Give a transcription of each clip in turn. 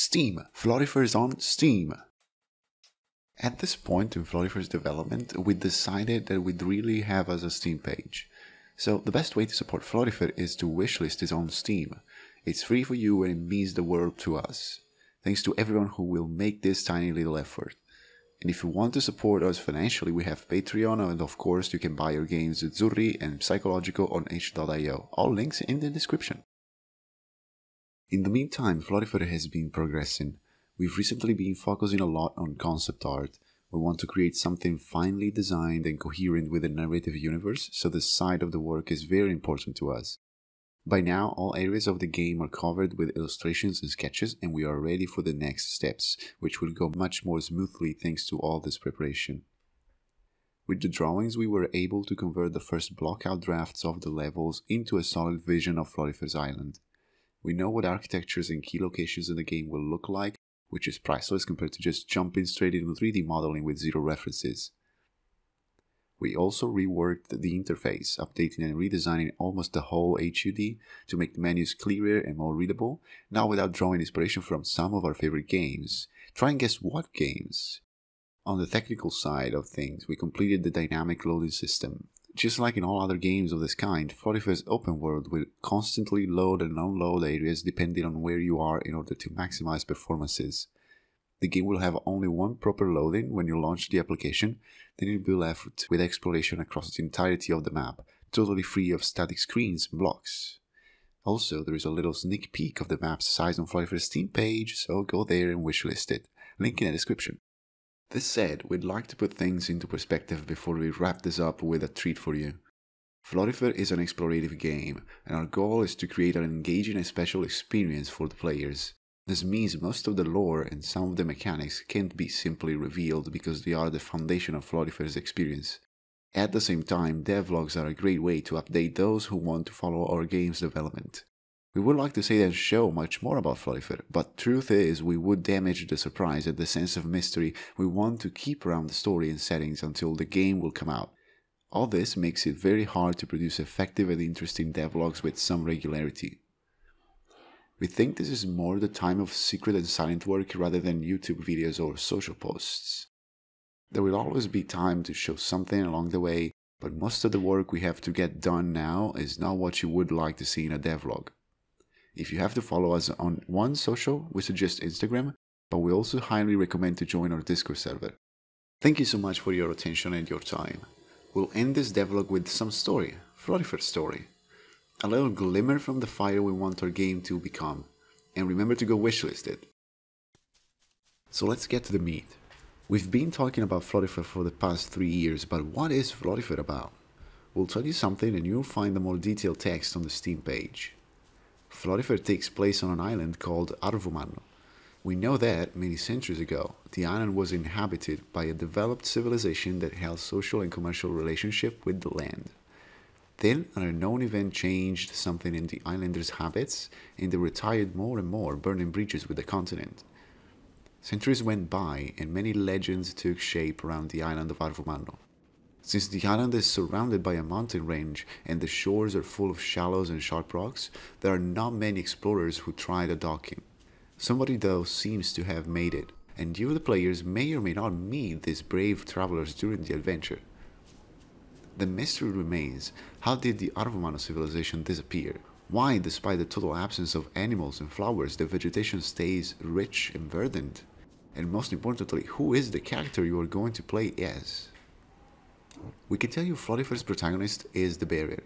Steam! Florifer is on Steam! At this point in Florifer's development, we decided that we'd really have as a Steam page. So the best way to support Florifer is to wishlist it on Steam. It's free for you and it means the world to us. Thanks to everyone who will make this tiny little effort. And if you want to support us financially, we have Patreon, and of course you can buy your games Zurri and Psychological on h.io. All links in the description. In the meantime, Florifer has been progressing. We've recently been focusing a lot on concept art. We want to create something finely designed and coherent with the narrative universe, so this side of the work is very important to us. By now, all areas of the game are covered with illustrations and sketches, and we are ready for the next steps, which will go much more smoothly thanks to all this preparation. With the drawings, we were able to convert the first block-out drafts of the levels into a solid vision of Florifer's island. We know what architectures and key locations in the game will look like, which is priceless compared to just jumping straight into 3D modeling with zero references. We also reworked the interface, updating and redesigning almost the whole HUD to make the menus clearer and more readable, now without drawing inspiration from some of our favorite games. Try and guess what games? On the technical side of things, we completed the dynamic loading system. Just like in all other games of this kind, Florifer's open world will constantly load and unload areas depending on where you are in order to maximize performances. The game will have only one proper loading when you launch the application, then you'll be left with exploration across the entirety of the map, totally free of static screens and blocks. Also, there is a little sneak peek of the map's size on Florifer's Steam page, so go there and wishlist it. Link in the description. This said, we'd like to put things into perspective before we wrap this up with a treat for you. Florifer is an explorative game, and our goal is to create an engaging and special experience for the players. This means most of the lore and some of the mechanics can't be simply revealed because they are the foundation of Florifer's experience. At the same time, devlogs are a great way to update those who want to follow our game's development. We would like to say and show much more about Florifer, but truth is we would damage the surprise and the sense of mystery we want to keep around the story and settings until the game will come out. All this makes it very hard to produce effective and interesting devlogs with some regularity. We think this is more the time of secret and silent work rather than YouTube videos or social posts. There will always be time to show something along the way, but most of the work we have to get done now is not what you would like to see in a devlog. If you have to follow us on one social, we suggest Instagram, but we also highly recommend to join our Discord server. Thank you so much for your attention and your time. We'll end this devlog with some story, Florifer's story. A little glimmer from the fire we want our game to become. And remember to go wishlist it. So let's get to the meat. We've been talking about Florifer for the past 3 years, but what is Florifer about? We'll tell you something and you'll find the more detailed text on the Steam page. Florifer takes place on an island called Arvumano. We know that, many centuries ago, the island was inhabited by a developed civilization that held social and commercial relationship with the land. Then, an unknown event changed something in the islanders' habits, and they retired more and more, burning bridges with the continent. Centuries went by, and many legends took shape around the island of Arvumano. Since the island is surrounded by a mountain range and the shores are full of shallows and sharp rocks, there are not many explorers who tried a docking. Somebody though seems to have made it, and you the players may or may not meet these brave travelers during the adventure. The mystery remains, how did the Arvumano civilization disappear? Why, despite the total absence of animals and flowers, the vegetation stays rich and verdant? And most importantly, who is the character you are going to play as? We can tell you Florifer's protagonist is the bearer.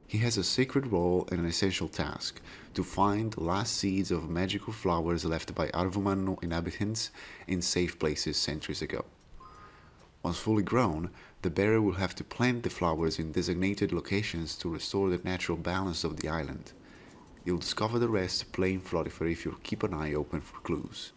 He has a sacred role and an essential task, to find the last seeds of magical flowers left by Arvumano inhabitants in safe places centuries ago. Once fully grown, the bearer will have to plant the flowers in designated locations to restore the natural balance of the island. You'll discover the rest playing Florifer if you keep an eye open for clues.